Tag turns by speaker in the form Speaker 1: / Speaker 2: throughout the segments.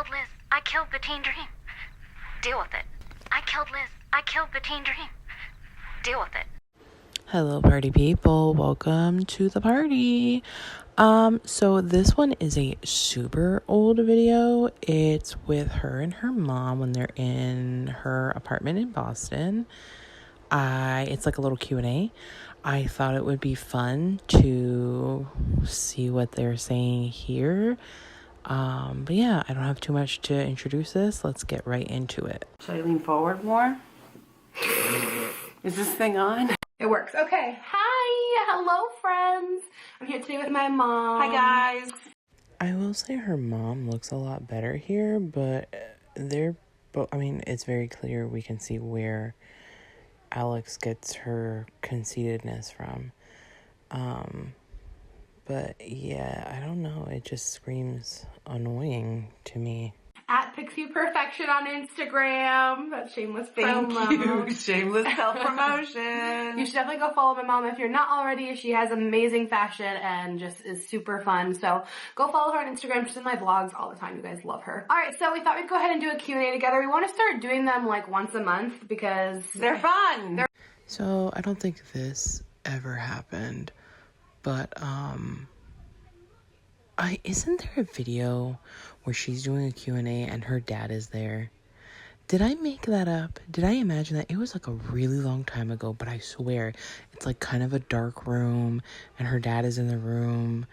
Speaker 1: killed Liz. I killed the teen dream. Deal with it. I killed Liz. I killed the teen dream. Deal with it.
Speaker 2: Hello, party people. Welcome to the party. So this one is a super old video. It's with her and her mom when they're in her apartment in Boston. It's like a little Q&A. I thought it would be fun to see what they're saying here. But yeah, I don't have too much to introduce this. Let's get right into it.
Speaker 3: Should I lean forward more? Is this thing on?
Speaker 4: It works. Okay. Hi. Hello, friends. I'm here today with my mom.
Speaker 3: Hi, guys.
Speaker 2: I will say her mom looks a lot better here, but they're both, I mean, it's very clear we can see where Alex gets her conceitedness from. But yeah, I don't know. It just screams annoying to me.
Speaker 4: At Pixie Perfection on Instagram. That's shameless promo.
Speaker 3: Thank you. Shameless self-promotion.
Speaker 4: You should definitely go follow my mom if you're not already. She has amazing fashion and just is super fun. So go follow her on Instagram. She's in my vlogs all the time. You guys love her. All right, so we thought we'd go ahead and do a Q&A together. We want to start doing them like once a month because
Speaker 3: they're fun.
Speaker 2: So I don't think this ever happened, but isn't there a video where she's doing a Q&A and her dad is there? Did I make that up? Did I imagine that? It was like a really long time ago, but I swear it's like kind of a dark room and her dad is in the room.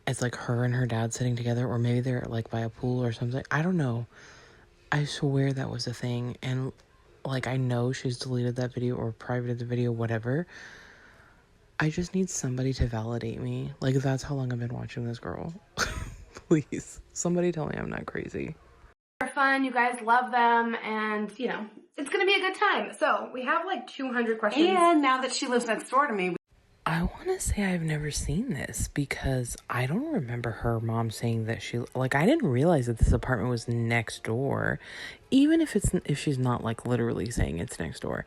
Speaker 2: It's like her and her dad sitting together, or maybe they're like by a pool or something. I don't know. I swear that was a thing. And like, I know she's deleted that video or privated the video, whatever. I just need somebody to validate me. Like, that's how long I've been watching this girl. Please, somebody tell me I'm not crazy.
Speaker 4: They're fun. You guys love them. And, you know, it's going to be a good time. So we have like 200 questions.
Speaker 3: And now that she lives next door to me.
Speaker 2: I want to say I've never seen this because I don't remember her mom saying that I didn't realize that this apartment was next door. Even if she's not like literally saying it's next door.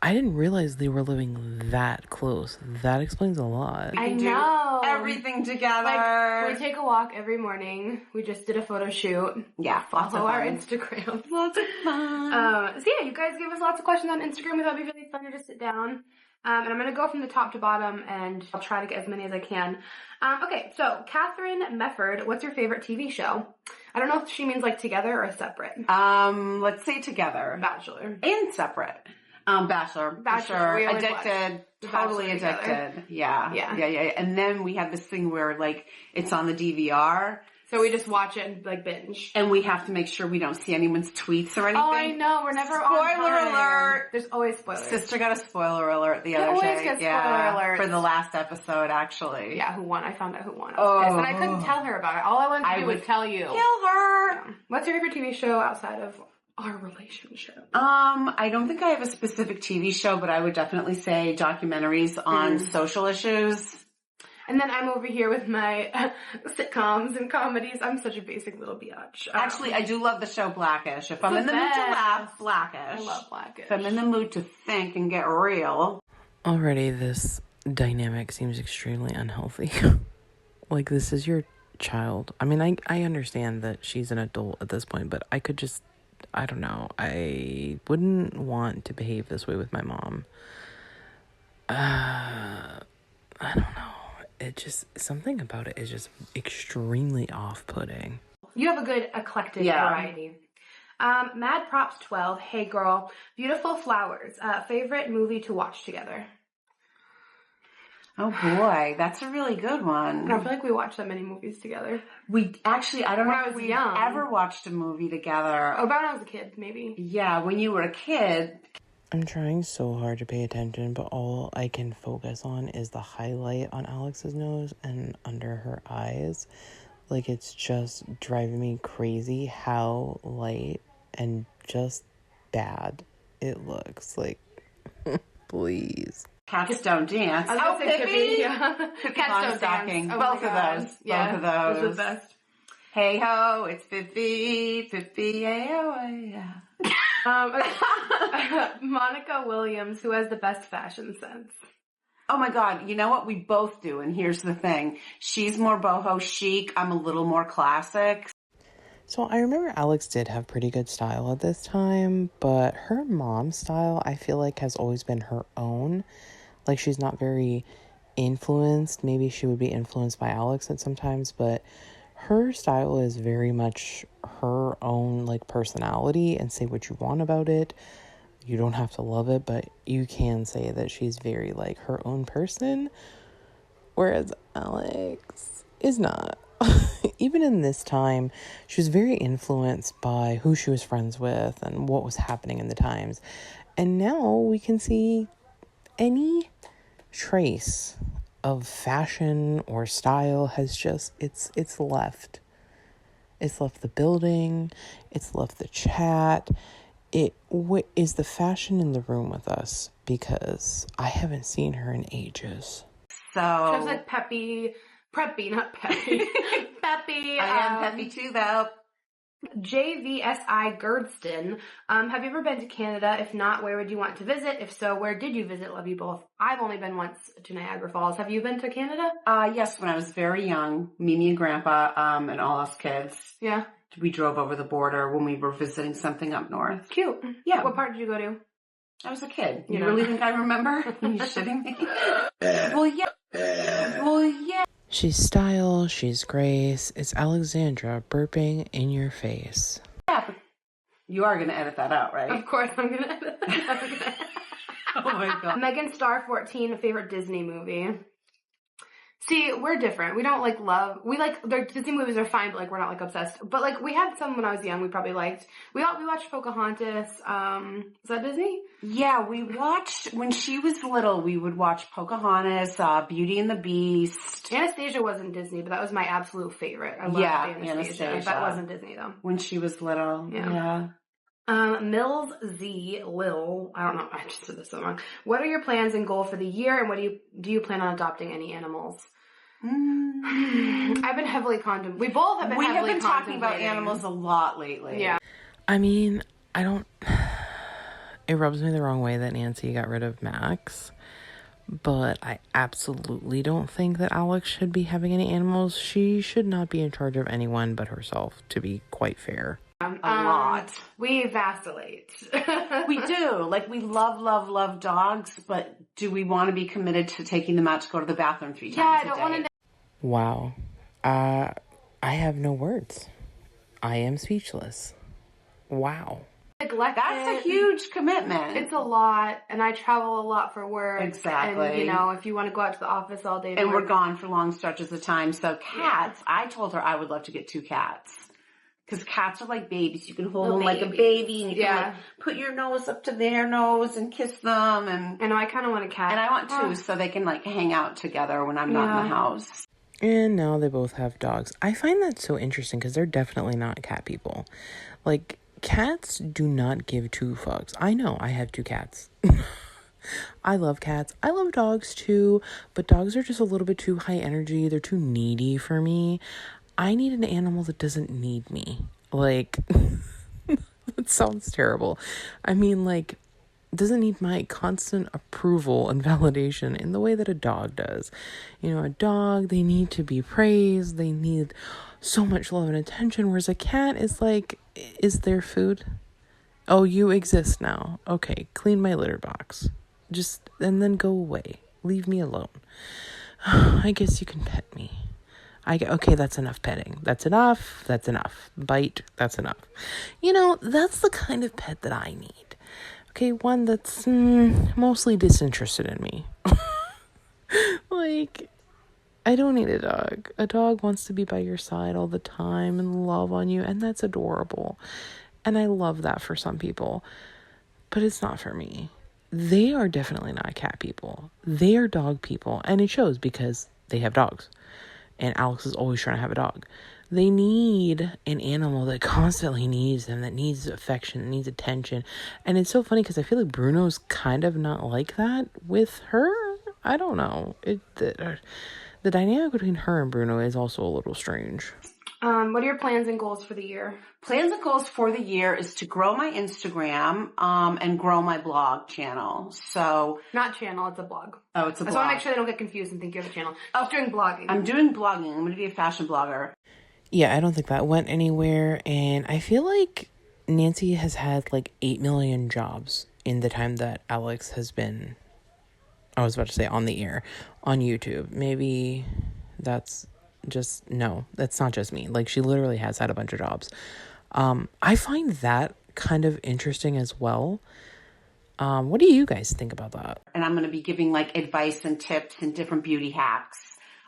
Speaker 2: I didn't realize they were living that close. That explains a lot.
Speaker 4: I know.
Speaker 3: Everything together.
Speaker 4: Like, we take a walk every morning. We just did a photo shoot.
Speaker 3: Yeah, lots of
Speaker 4: Follow our
Speaker 3: fun.
Speaker 4: Instagram.
Speaker 3: Lots of fun.
Speaker 4: So yeah, you guys gave us lots of questions on Instagram. We thought it'd be really fun to just sit down. And I'm going to go from the top to bottom, and I'll try to get as many as I can. Okay, so Catherine Mefford, what's your favorite TV show? I don't know if she means like together or separate.
Speaker 3: Let's say together.
Speaker 4: Bachelor.
Speaker 3: And separate. Bachelor, for sure. Addicted, totally addicted. Yeah. And then we have this thing where like it's on the DVR.
Speaker 4: So we just watch it and like binge.
Speaker 3: And we have to make sure we don't see anyone's tweets or anything.
Speaker 4: Oh, I know. We're never on
Speaker 3: Spoiler
Speaker 4: time.
Speaker 3: alert.
Speaker 4: There's always spoilers.
Speaker 3: Sister got a spoiler alert the other day.
Speaker 4: Always get spoiler alerts.
Speaker 3: For the last episode, actually.
Speaker 4: Yeah, who won? I found out who won. I was pissed. And I couldn't tell her about it. All I wanted to do was tell you.
Speaker 3: Kill her.
Speaker 4: Yeah. What's your favorite TV show outside of our relationship?
Speaker 3: I don't think I have a specific TV show, but I would definitely say documentaries on social issues.
Speaker 4: And then I'm over here with my sitcoms and comedies. I'm such a basic little biatch.
Speaker 3: Actually, I do love the show Blackish. If I'm in the mood to laugh, Blackish.
Speaker 4: I love Blackish.
Speaker 3: If I'm in the mood to think and get real.
Speaker 2: Already, this dynamic seems extremely unhealthy. Like, this is your child. I mean, I understand that she's an adult at this point, but I don't know. I wouldn't want to behave this way with my mom. I don't know. Something about it is just extremely off-putting.
Speaker 4: You have a good eclectic variety. Mad Props 12. Hey girl. Beautiful Flowers. Favorite movie to watch together?
Speaker 3: Oh boy, that's a really good one.
Speaker 4: I don't feel like we watched that many movies together.
Speaker 3: We actually, I don't know if we
Speaker 4: young.
Speaker 3: ever watched a movie together.
Speaker 4: Oh, about when I was a kid, maybe.
Speaker 3: Yeah, when you were a kid.
Speaker 2: I'm trying so hard to pay attention, but all I can focus on is the highlight on Alex's nose and under her eyes. Like, it's just driving me crazy how light and just bad it looks. Like, please.
Speaker 3: Cats Don't Dance.
Speaker 4: Oh, Pippi. Yeah.
Speaker 3: Cats Don't Dance.
Speaker 4: Oh,
Speaker 3: both of those.
Speaker 4: Yeah,
Speaker 3: both of those.
Speaker 4: Those are the best.
Speaker 3: Hey ho, it's Pippi, yeah.
Speaker 4: Monica Williams, who has the best fashion sense?
Speaker 3: Oh my God. You know what? We both do. And here's the thing. She's more boho chic. I'm a little more classic.
Speaker 2: So I remember Alex did have pretty good style at this time, but her mom's style, I feel like, has always been her own. Like, she's not very influenced. Maybe she would be influenced by Alex at sometimes, but her style is very much her own, like, personality, and say what you want about it. You don't have to love it, but you can say that she's very, like, her own person, whereas Alex is not. Even in this time, she was very influenced by who she was friends with and what was happening in the times. And now we can see any trace of fashion or style has just, it's left. It's left the building. It's left the chat. Is the fashion in the room with us? Because I haven't seen her in ages.
Speaker 3: So
Speaker 4: she was like preppy, not peppy. Peppy.
Speaker 3: I am peppy too, though.
Speaker 4: JVSI Gerdston. Have you ever been to Canada? If not, where would you want to visit? If so, where did you visit? Love you both. I've only been once to Niagara Falls. Have you been to Canada?
Speaker 3: Yes, when I was very young, Mimi and Grandpa, and all us kids.
Speaker 4: Yeah.
Speaker 3: We drove over the border when we were visiting something up north.
Speaker 4: Cute.
Speaker 3: Yeah.
Speaker 4: What part did you go to?
Speaker 3: I was a kid. You really think I remember? Are you shitting me? Well, yeah.
Speaker 2: She's style, she's grace. It's Alexandra burping in your face.
Speaker 3: Yeah, you are going to edit that out, right?
Speaker 4: Of course I'm going to edit that out.
Speaker 3: Oh my God.
Speaker 4: Megan Star 14, favorite Disney movie. See, we're different. We don't their Disney movies are fine, but like we're not like obsessed. But like we had some when I was young we probably liked. We watched Pocahontas. Is that Disney?
Speaker 3: Yeah, we watched, when she was little, we would watch Pocahontas, Beauty and the Beast.
Speaker 4: Anastasia wasn't Disney, but that was my absolute favorite. I loved Anastasia. That wasn't Disney though.
Speaker 3: When she was little. Yeah.
Speaker 4: Mills Z Lil, I don't know, I just said this so wrong. What are your plans and goal for the year, and what do you plan on adopting any animals? I've been heavily contemplating. We both have been
Speaker 3: We have
Speaker 4: heavily
Speaker 3: been talking about animals a lot lately.
Speaker 4: Yeah.
Speaker 2: I mean, it rubs me the wrong way that Nancy got rid of Max, but I absolutely don't think that Alex should be having any animals. She should not be in charge of anyone but herself, to be quite fair.
Speaker 3: A lot.
Speaker 4: We vacillate.
Speaker 3: We do. Like, we love dogs, but do we want to be committed to taking them out to go to the bathroom 3 times a day?
Speaker 4: Yeah, I don't want to.
Speaker 2: Wow. I have no words. I am speechless. Wow.
Speaker 4: Neglect
Speaker 3: That's a huge commitment.
Speaker 4: It's a lot, and I travel a lot for work.
Speaker 3: Exactly.
Speaker 4: And, if you want to go out to the office all day.
Speaker 3: And we're gone for long stretches of time. So cats, I told her I would love to get 2 cats. Because cats are like babies. You can hold them like a baby, and you can like put your nose up to their nose and kiss them. And
Speaker 4: I know, I kind of want a cat.
Speaker 3: And I want 2, so they can like hang out together when I'm not in the house.
Speaker 2: And now they both have dogs. I find that so interesting because they're definitely not cat people. Like, cats do not give 2 fucks. I know, I have 2 cats. I love cats. I love dogs too, but dogs are just a little bit too high energy. They're too needy for me. I need an animal that doesn't need me. Like, that sounds terrible. I mean, like, doesn't need my constant approval and validation in the way that a dog does. A dog, they need to be praised. They need so much love and attention. Whereas a cat is like, is there food? Oh, you exist now. Okay, clean my litter box. And then go away. Leave me alone. I guess you can pet me. Okay, that's enough petting. That's enough. Bite, that's enough. That's the kind of pet that I need. Okay, one that's mostly disinterested in me. Like, I don't need a dog. A dog wants to be by your side all the time and love on you, and that's adorable. And I love that for some people, but it's not for me. They are definitely not cat people. They are dog people, and it shows because they have dogs. And Alex is always trying to have a dog. They need an animal that constantly needs them, that needs affection, that needs attention. And it's so funny because I feel like Bruno's kind of not like that with her. I don't know. The dynamic between her and Bruno is also a little strange.
Speaker 4: What are your plans and goals for the year?
Speaker 3: Plans and goals for the year is to grow my Instagram, and grow my blog channel. So.
Speaker 4: Not channel, it's a blog.
Speaker 3: Oh, it's a blog.
Speaker 4: I just want to make sure they don't get confused and think you have a channel. I'm doing blogging.
Speaker 3: I'm doing blogging. I'm going to be a fashion blogger.
Speaker 2: Yeah, I don't think that went anywhere. And I feel like Nancy has had like 8 million jobs in the time that Alex has been, I was about to say on the air, on YouTube. Maybe that's just, no, that's not just me. Like, she literally has had a bunch of jobs. I find that kind of interesting as well. What do you guys think about that?
Speaker 3: And I'm going to be giving like advice and tips and different beauty hacks.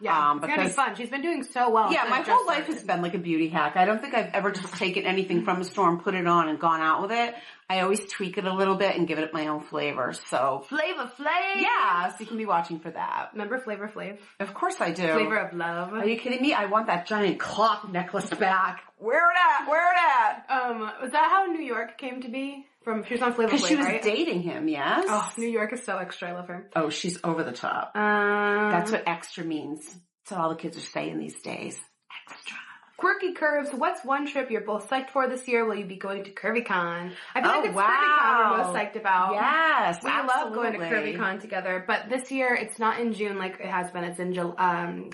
Speaker 4: Yeah, it's going to be fun. She's been doing so well.
Speaker 3: Yeah, my whole life has been like a beauty hack. I don't think I've ever just taken anything from a store and put it on and gone out with it. I always tweak it a little bit and give it my own flavor. So
Speaker 4: Flavor Flav.
Speaker 3: Yeah, so you can be watching for that.
Speaker 4: Remember Flavor Flav?
Speaker 3: Of course I do.
Speaker 4: Flavor of Love.
Speaker 3: Are you kidding me? I want that giant clock necklace back. Where it at? Where it at?
Speaker 4: Was that how New York came to be? She was on Flavor Flav,
Speaker 3: Because she was
Speaker 4: right?
Speaker 3: dating him, yes.
Speaker 4: Oh, New York is so extra. I love her.
Speaker 3: Oh, she's over the top. That's what extra means. That's what all the kids are saying these days. Extra.
Speaker 4: Quirky Curves, what's one trip you're both psyched for this year? Will you be going to CurvyCon? I feel like it's CurvyCon we're both psyched about.
Speaker 3: Yes,
Speaker 4: we love going to CurvyCon together. But this year, it's not in June like it has been. It's in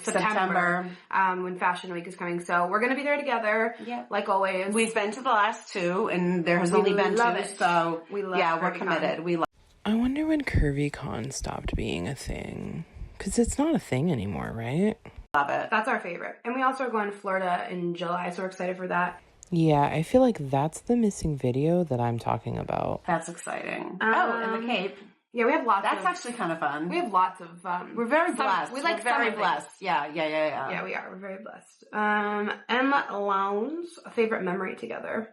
Speaker 4: September. When Fashion Week is coming. So we're going to be there together, like always.
Speaker 3: We've been to the last two, and there has only been two. So we're committed.
Speaker 2: I wonder when CurvyCon stopped being a thing. Because it's not a thing anymore, right?
Speaker 3: Love it.
Speaker 4: That's our favorite. And we also are going to Florida in July, so we're excited for that.
Speaker 2: Yeah, I feel like that's the missing video that I'm talking about.
Speaker 3: That's exciting. And the Cape.
Speaker 4: Yeah, we have lots
Speaker 3: That's actually kind of fun.
Speaker 4: We have lots of...
Speaker 3: we're very blessed.
Speaker 4: We like
Speaker 3: very
Speaker 4: summer
Speaker 3: blessed.
Speaker 4: things.
Speaker 3: Yeah.
Speaker 4: Yeah, we are. We're very blessed. Emma Lowndes, a favorite memory together.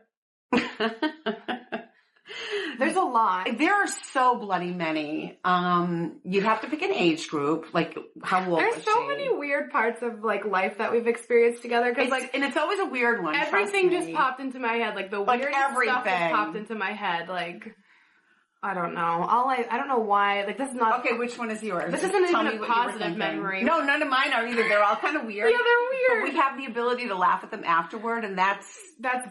Speaker 4: There's a lot.
Speaker 3: There are so bloody many. You'd have to pick an age group, like how old
Speaker 4: There's so many weird parts of like life that we've experienced together. Cause
Speaker 3: and it's always a weird one.
Speaker 4: Everything just popped into my head. Like the weirdest stuff just popped into my head. Like, I don't know. I don't know why. Like, this is not...
Speaker 3: Okay, which one is yours?
Speaker 4: This isn't even a positive memory.
Speaker 3: No, none of mine are either. They're all kind of weird.
Speaker 4: Yeah, they're weird.
Speaker 3: But we have the ability to laugh at them afterward, and that's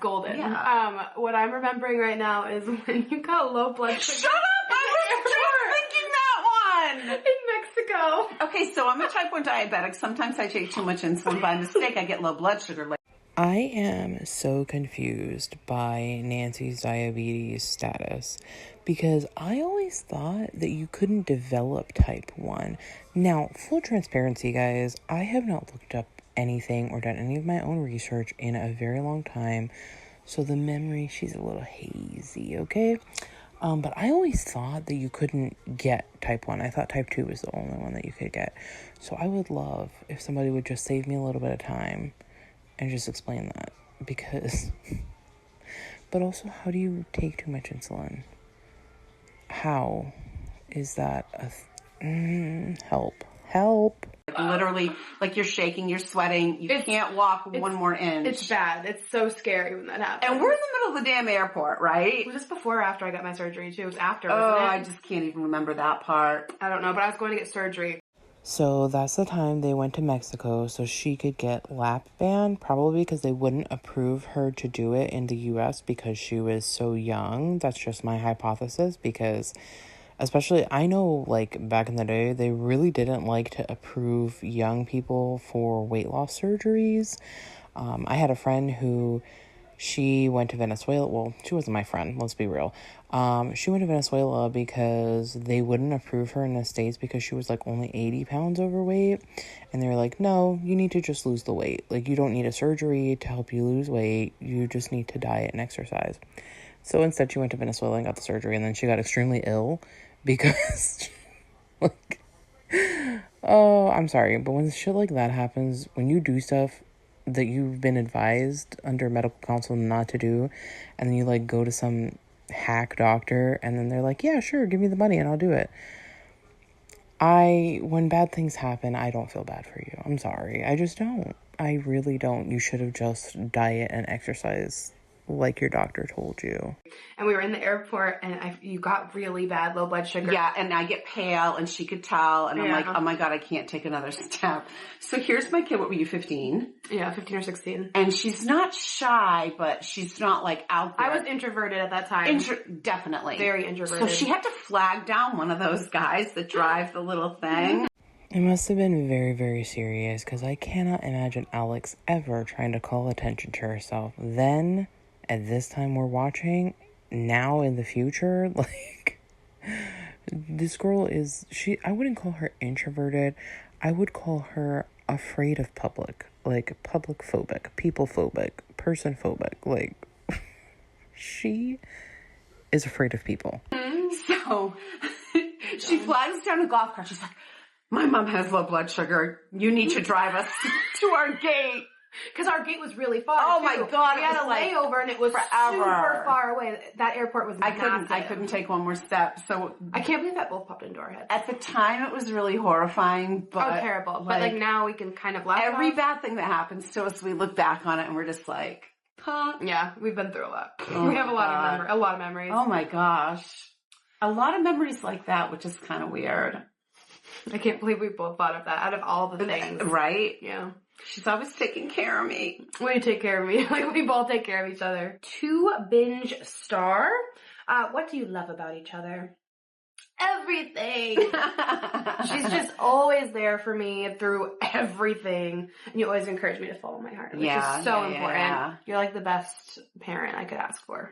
Speaker 4: golden.
Speaker 3: Yeah.
Speaker 4: What I'm remembering right now is when you got low blood sugar.
Speaker 3: Shut up! I was just thinking that one!
Speaker 4: In Mexico.
Speaker 3: Okay, so I'm a type 1 diabetic. Sometimes I take too much insulin. By mistake, I get low blood sugar.
Speaker 2: I am so confused by Nancy's diabetes status because I always thought that you couldn't develop type 1. Now, full transparency, guys, I have not looked up anything or done any of my own research in a very long time, so the memory, she's a little hazy, okay? But I always thought that you couldn't get type 1. I thought type 2 was the only one that you could get. So I would love if somebody would just save me a little bit of time and just explain that, because, but also, how do you take too much insulin? How is that help.
Speaker 3: Literally, like you're shaking, you're sweating, you can't walk one more inch.
Speaker 4: It's bad. It's so scary when that happens.
Speaker 3: And we're in the middle of the damn airport, right?
Speaker 4: Was this before or after I got my surgery too? It was after,
Speaker 3: Oh,
Speaker 4: wasn't it?
Speaker 3: I just can't even remember that part.
Speaker 4: I don't know, but I was going to get surgery.
Speaker 2: So that's the time they went to Mexico so she could get lap band, probably because they wouldn't approve her to do it in the US because she was so young. That's just my hypothesis, because especially, I know, like, back in the day, they really didn't like to approve young people for weight loss surgeries. I had a friend who, she went to Venezuela. Well, she wasn't my friend, let's be real. She went to Venezuela because they wouldn't approve her in the States because she was, like, only 80 pounds overweight. And they were like, no, you need to just lose the weight. Like, you don't need a surgery to help you lose weight. You just need to diet and exercise. So instead, she went to Venezuela and got the surgery, and then she got extremely ill because, like, oh, I'm sorry, but when shit like that happens, when you do stuff that you've been advised under medical counsel not to do, and then you, like, go to some hack doctor, and then they're like, yeah, sure, give me the money and I'll do it. When bad things happen, I don't feel bad for you. I'm sorry. I just don't. I really don't. You should have just diet and exercise like your doctor told you.
Speaker 4: And we were in the airport, and you got really bad low blood sugar.
Speaker 3: Yeah, and I get pale, and she could tell, and I'm like, oh my God, I can't take another step. So here's my kid. What were you, 15?
Speaker 4: Yeah, 15 or 16.
Speaker 3: And she's not shy, but she's not like out there.
Speaker 4: I was introverted at that time.
Speaker 3: Definitely.
Speaker 4: Very introverted.
Speaker 3: So she had to flag down one of those guys that drive the little thing.
Speaker 2: It must have been very, very serious, because I cannot imagine Alex ever trying to call attention to herself. Then, at this time we're watching, now in the future, like, this girl is, I wouldn't call her introverted. I would call her afraid of public. Like, public phobic, people phobic, person phobic. Like, she is afraid of people.
Speaker 3: So, she flags down a golf cart. She's like, my mom has low blood sugar. You need to drive us to our gate.
Speaker 4: Because our gate was really far.
Speaker 3: Oh
Speaker 4: too.
Speaker 3: my God.
Speaker 4: We had a layover and it was
Speaker 3: forever.
Speaker 4: Super far away. That airport was massive.
Speaker 3: I couldn't take one more step. So
Speaker 4: I can't believe that both popped into our heads.
Speaker 3: at the time it was really horrifying, but
Speaker 4: terrible. But like now we can kind of laugh.
Speaker 3: Every bad thing that happens to us, we look back on it and we're just like, huh?
Speaker 4: Yeah, we've been through a lot.
Speaker 3: Oh
Speaker 4: we have a lot of memories.
Speaker 3: Oh my gosh. A lot of memories like that, which is kind of weird.
Speaker 4: I can't believe we both thought of that out of all the things.
Speaker 3: Right?
Speaker 4: Yeah.
Speaker 3: She's always taking care of me.
Speaker 4: We take care of me. Like, we both take care of each other. 2 binge star. What do you love about each other? Everything. She's just always there for me through everything. And you always encourage me to follow my heart, which is so important. Yeah. You're like the best parent I could ask for.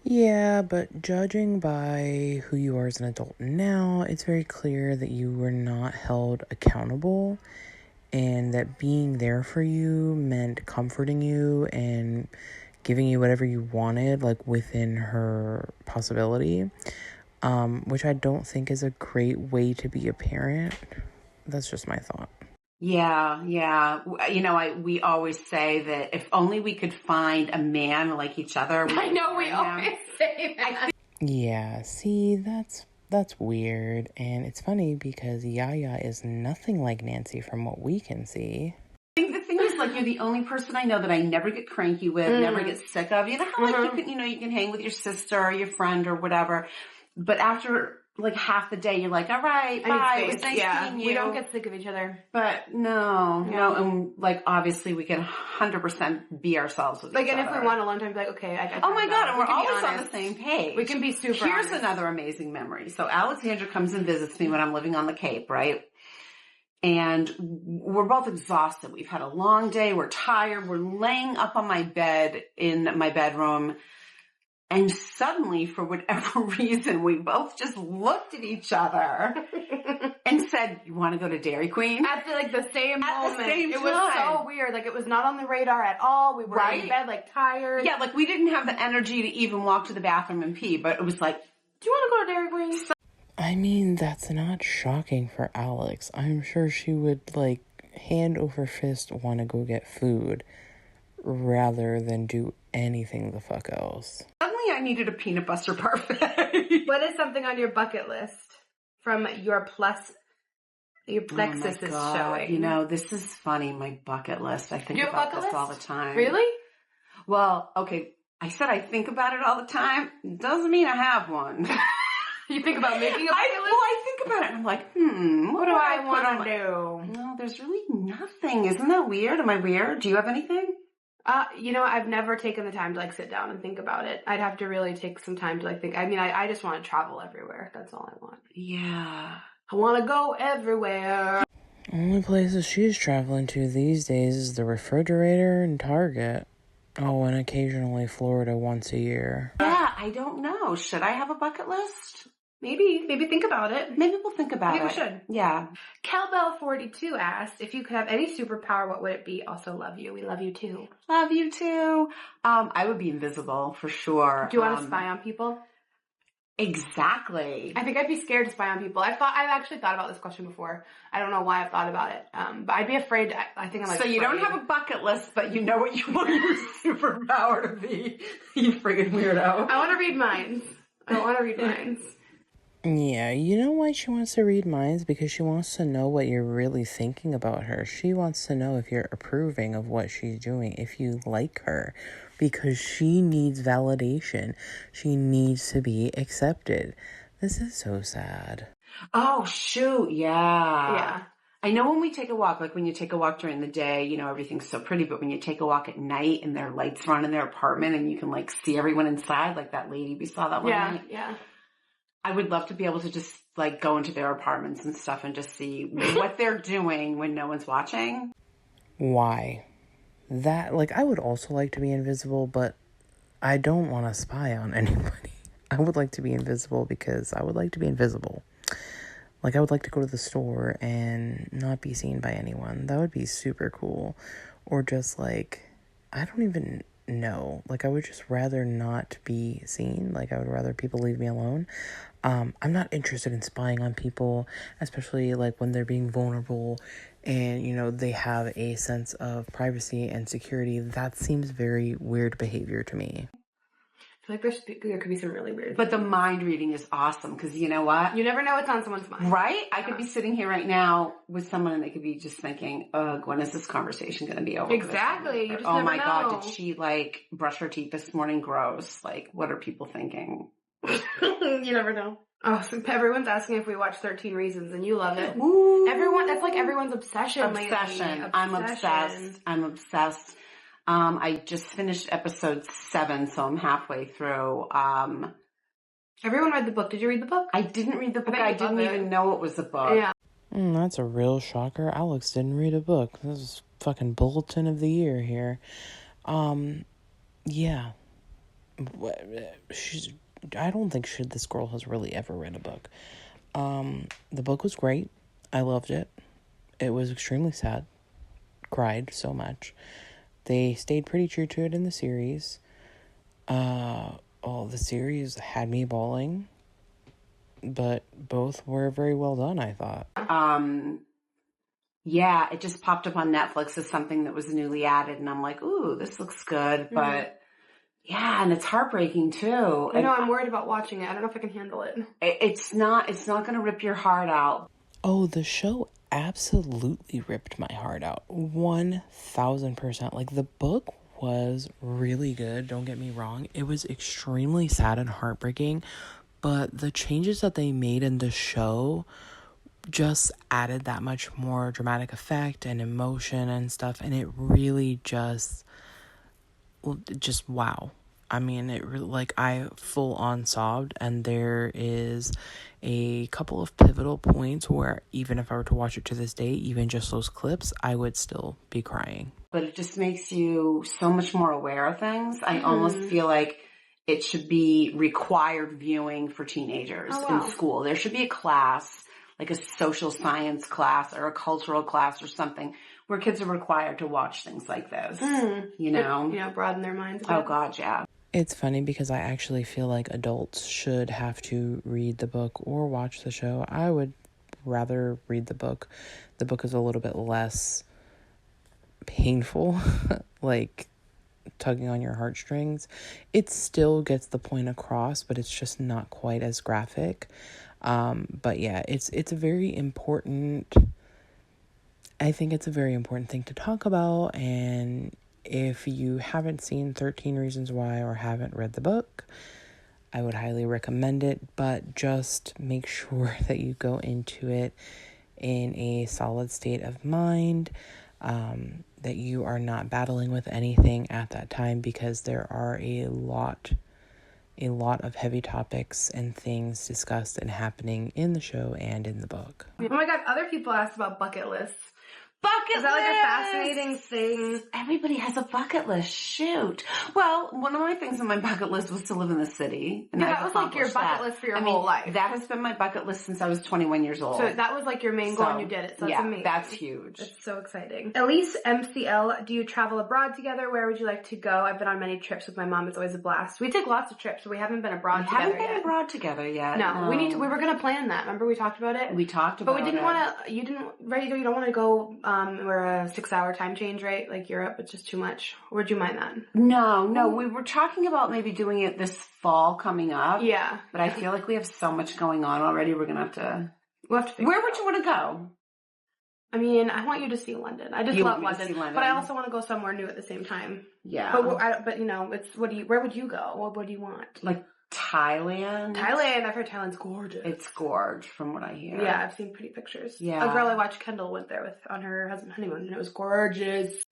Speaker 2: Yeah, but judging by who you are as an adult now, it's very clear that you were not held accountable, and that being there for you meant comforting you and giving you whatever you wanted, like within her possibility, which I don't think is a great way to be a parent. That's just my thought.
Speaker 3: Yeah. You know, we always say that if only we could find a man like each other.
Speaker 4: I know, we always say that.
Speaker 2: Yeah, see, that's weird. And it's funny because Yaya is nothing like Nancy from what we can see.
Speaker 3: I think the thing is, like, you're the only person I know that I never get cranky with, never get sick of. You know how, like, you can hang with your sister or your friend or whatever. But after like half the day, you're like, all right, bye. It was nice seeing you.
Speaker 4: We don't get sick of each other.
Speaker 3: But no. And like, obviously we can 100% be ourselves with each other.
Speaker 4: Like, and if we want alone time, be like, okay, I got
Speaker 3: oh my God, and we're always on the same page.
Speaker 4: We can be super
Speaker 3: Here's
Speaker 4: honest.
Speaker 3: another amazing memory. So Alexandra comes and visits me when I'm living on the Cape, right? And we're both exhausted. We've had a long day. We're tired. We're laying up on my bed in my bedroom. And suddenly, for whatever reason, we both just looked at each other and said, you want to go to Dairy Queen?
Speaker 4: At the same moment.
Speaker 3: The same
Speaker 4: it
Speaker 3: time.
Speaker 4: was so weird. Like, it was not on the radar at all. We were in bed, like, tired.
Speaker 3: Yeah, like, we didn't have the energy to even walk to the bathroom and pee. But it was like,
Speaker 4: do you want to go to Dairy Queen?
Speaker 2: I mean, that's not shocking for Alex. I'm sure she would, like, hand over fist want to go get food rather than do anything the fuck else.
Speaker 3: Suddenly I needed a peanut butter parfait.
Speaker 4: What is something on your bucket list from your plexus is showing?
Speaker 3: You know, this is funny, my bucket list. I think about this all the time.
Speaker 4: Really?
Speaker 3: Well, okay, I said I think about it all the time. Doesn't mean I have one.
Speaker 4: You think about making a bucket list?
Speaker 3: Well, I think about it and I'm like, what do I
Speaker 4: want to do?
Speaker 3: No, there's really nothing. Isn't that weird? Am I weird? Do you have anything?
Speaker 4: You know, I've never taken the time to, like, sit down and think about it. I'd have to really take some time to, like, think. I mean, I just want to travel everywhere. That's all I want.
Speaker 3: Yeah.
Speaker 4: I want to go everywhere.
Speaker 2: Only places she's traveling to these days is the refrigerator and Target. Oh, and occasionally Florida once a year.
Speaker 3: Yeah, I don't know. Should I have a bucket list?
Speaker 4: Maybe think about it.
Speaker 3: Maybe we'll think about it.
Speaker 4: Maybe we should.
Speaker 3: Yeah.
Speaker 4: Cowbell42 asked, if you could have any superpower, what would it be? Also love you. We love you too.
Speaker 3: Love you too. I would be invisible for sure.
Speaker 4: Do you want to spy on people?
Speaker 3: Exactly.
Speaker 4: I think I'd be scared to spy on people. I've actually thought about this question before. I don't know why I've thought about it. But I'd be afraid. I think I'm like.
Speaker 3: So you don't have a bucket list, but you know what you want your superpower to be. You friggin' weirdo.
Speaker 4: I want to read minds.
Speaker 2: Yeah, you know why she wants to read minds? Because she wants to know what you're really thinking about her. She wants to know if you're approving of what she's doing, if you like her, because she needs validation. She needs to be accepted. This is so sad.
Speaker 3: Oh, shoot. Yeah. I know when we take a walk, like when you take a walk during the day, you know, everything's so pretty, but when you take a walk at night and their lights are on in their apartment and you can like see everyone inside, like that lady we saw that one night.
Speaker 4: Yeah.
Speaker 3: I would love to be able to just like go into their apartments and stuff and just see what they're doing when no one's watching.
Speaker 2: Why? That, like, I would also like to be invisible, but I don't want to spy on anybody. I would like to be invisible because I would like to be invisible. Like, I would like to go to the store and not be seen by anyone. That would be super cool. Or just, like, I don't even know. Like, I would just rather not be seen. Like, I would rather people leave me alone. I'm not interested in spying on people, especially, like, when they're being vulnerable and, you know, they have a sense of privacy and security. That seems very weird behavior to me.
Speaker 4: I feel like there could be some really weird
Speaker 3: But the mind reading is awesome because you know what?
Speaker 4: You never know what's on someone's mind.
Speaker 3: Right? I could be sitting here right now with someone and they could be just thinking, ugh, when is this conversation going to be over?
Speaker 4: Exactly. You just
Speaker 3: oh
Speaker 4: never
Speaker 3: my
Speaker 4: know.
Speaker 3: God, did she like brush her teeth this morning? Gross. Like, what are people thinking?
Speaker 4: You never know. Oh, so everyone's asking if we watch 13 Reasons and you love it.
Speaker 3: Ooh.
Speaker 4: That's like everyone's obsession lately.
Speaker 3: I'm obsessed. I just finished episode 7, so I'm halfway through.
Speaker 4: Everyone read the book. Did you read the book?
Speaker 3: I didn't read the book.
Speaker 4: I
Speaker 3: I didn't even know it was a book.
Speaker 4: Yeah.
Speaker 2: That's a real shocker. Alex didn't read a book. This is fucking bulletin of the year here. Yeah. I don't think this girl has really ever read a book. The book was great. I loved it. It was extremely sad. Cried so much. They stayed pretty true to it in the series. The series had me bawling. But both were very well done, I thought.
Speaker 3: Yeah, it just popped up on Netflix as something that was newly added, and I'm like, ooh, this looks good, but yeah, and it's heartbreaking too.
Speaker 4: I know, I'm worried about watching it. I don't know if I can handle it.
Speaker 3: It's not going to rip your heart out.
Speaker 2: Oh, the show absolutely ripped my heart out. 1000%. Like, the book was really good, don't get me wrong. It was extremely sad and heartbreaking, but the changes that they made in the show just added that much more dramatic effect and emotion and stuff, and it really just wow. I mean, it really, like, I full on sobbed, and there is a couple of pivotal points where even if I were to watch it to this day, even just those clips, I would still be crying.
Speaker 3: But it just makes you so much more aware of things. I almost feel like it should be required viewing for teenagers in school. There should be a class, like a social science class or a cultural class or something, where kids are required to watch things like this. You know?
Speaker 4: Broaden their minds.
Speaker 3: Oh, God, yeah.
Speaker 2: It's funny because I actually feel like adults should have to read the book or watch the show. I would rather read the book. The book is a little bit less painful, like tugging on your heartstrings. It still gets the point across, but it's just not quite as graphic. But yeah, it's a very important, I think it's a very important thing to talk about. And if you haven't seen 13 Reasons Why or haven't read the book, I would highly recommend it, but just make sure that you go into it in a solid state of mind, that you are not battling with anything at that time, because there are a lot of heavy topics and things discussed and happening in the show and in the book.
Speaker 4: Oh my God, other people asked about bucket lists.
Speaker 3: Is
Speaker 4: that like a fascinating thing?
Speaker 3: Everybody has a bucket list. Shoot. Well, one of my things on my bucket list was to live in the city. And
Speaker 4: that was like your bucket list for your whole life.
Speaker 3: That has been my bucket list since I was 21 years old.
Speaker 4: So that was like your main goal and you did it. So that's amazing.
Speaker 3: That's huge.
Speaker 4: That's so exciting. Elise MCL, do you travel abroad together? Where would you like to go? I've been on many trips with my mom. It's always a blast. We take lots of trips, but we haven't been abroad together yet.
Speaker 3: We haven't been abroad together yet.
Speaker 4: No, we were going to plan that. Remember we talked about it?
Speaker 3: We talked about it.
Speaker 4: But we didn't want to, you don't want to go We're a 6-hour time change, right? Like Europe, it's just too much. Or would you mind that?
Speaker 3: No, we were talking about maybe doing it this fall coming up.
Speaker 4: Yeah.
Speaker 3: But I feel like we have so much going on already. We're going to have to...
Speaker 4: We'll have to figure
Speaker 3: Where would you want to go?
Speaker 4: I mean, I want you to see London. I just
Speaker 3: You
Speaker 4: love
Speaker 3: want me to
Speaker 4: London,
Speaker 3: see London?
Speaker 4: but I also want to go somewhere new at the same time.
Speaker 3: Yeah.
Speaker 4: But you know, it's where would you go? What do you want?
Speaker 3: Like Thailand?
Speaker 4: Thailand. I've heard Thailand's gorgeous.
Speaker 3: It's gorge from what I hear.
Speaker 4: Yeah, I've seen pretty pictures.
Speaker 3: Yeah.
Speaker 4: A girl I watched, Kendall, went there on her husband's honeymoon, and it was gorgeous.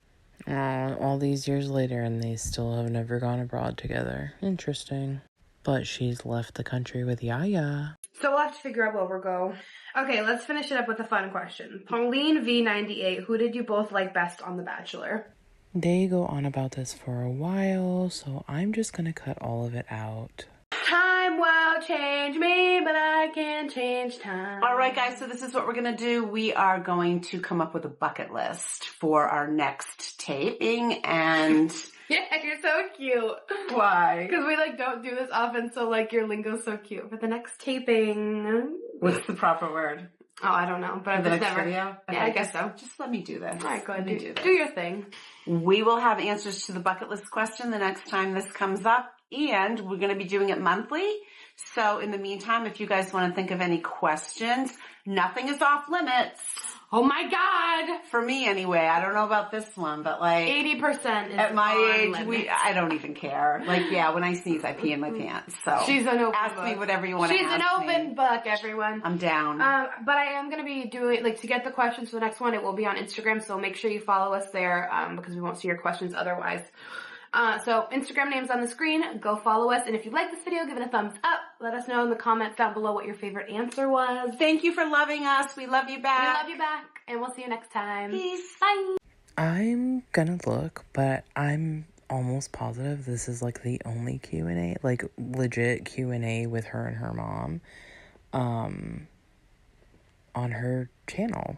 Speaker 2: All these years later, and they still have never gone abroad together. Interesting. But she's left the country with Yaya.
Speaker 4: So we'll have to figure out where we'll go. Okay, let's finish it up with a fun question. Pauline V98, who did you both like best on The Bachelor?
Speaker 2: They go on about this for a while, so I'm just gonna cut all of it out.
Speaker 4: Time will change me, but I can't change time.
Speaker 3: All right, guys, so this is what we're going to do. We are going to come up with a bucket list for our next taping, and...
Speaker 4: Yeah, you're so cute.
Speaker 3: Why?
Speaker 4: Because we, don't do this often, so, your lingo's so cute. For the next taping...
Speaker 3: What's the proper word?
Speaker 4: Oh, I don't know, but I've
Speaker 3: the
Speaker 4: just
Speaker 3: next
Speaker 4: never...
Speaker 3: video? Okay,
Speaker 4: Yeah, I guess so.
Speaker 3: Just let me do this.
Speaker 4: All right, go ahead.
Speaker 3: Do
Speaker 4: Do your thing.
Speaker 3: We will have answers to the bucket list question the next time this comes up, and we're going to be doing it monthly. So in the meantime, if you guys want to think of any questions, nothing is off limits.
Speaker 4: Oh my God!
Speaker 3: For me anyway. I don't know about this one, but
Speaker 4: 80% is
Speaker 3: at my age,
Speaker 4: limits.
Speaker 3: I don't even care. When I sneeze, I pee in my pants. So
Speaker 4: she's an open
Speaker 3: ask
Speaker 4: book.
Speaker 3: me whatever you want to ask me.
Speaker 4: She's an open book, everyone.
Speaker 3: I'm down.
Speaker 4: But I am going to be doing, to get the questions for the next one, it will be on Instagram, so make sure you follow us there, because we won't see your questions otherwise. So Instagram name's on the screen. Go follow us. And if you like this video, give it a thumbs up. Let us know in the comments down below what your favorite answer was.
Speaker 3: Thank you for loving us. We love you back.
Speaker 4: We love you back. And we'll see you next time.
Speaker 3: Peace.
Speaker 4: Bye.
Speaker 2: I'm gonna look, but I'm almost positive this is the only Q&A, legit Q&A with her and her mom, on her channel.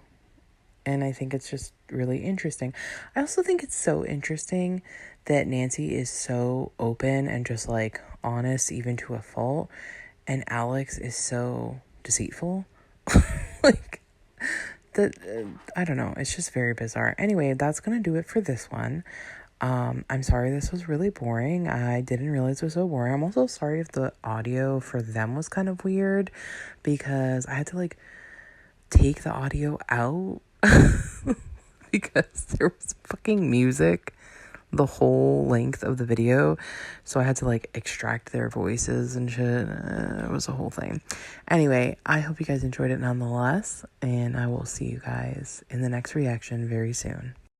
Speaker 2: And I think it's just really interesting. I also think it's so interesting that Nancy is so open and just honest, even to a fault, and Alex is so deceitful. I don't know. It's just very bizarre. Anyway, that's gonna do it for this one. I'm sorry this was really boring. I didn't realize it was so boring. I'm also sorry if the audio for them was kind of weird, because I had to take the audio out because there was fucking music the whole length of the video, so I had to extract their voices and shit. It was a whole thing. Anyway, I hope you guys enjoyed it nonetheless, and I will see you guys in the next reaction very soon.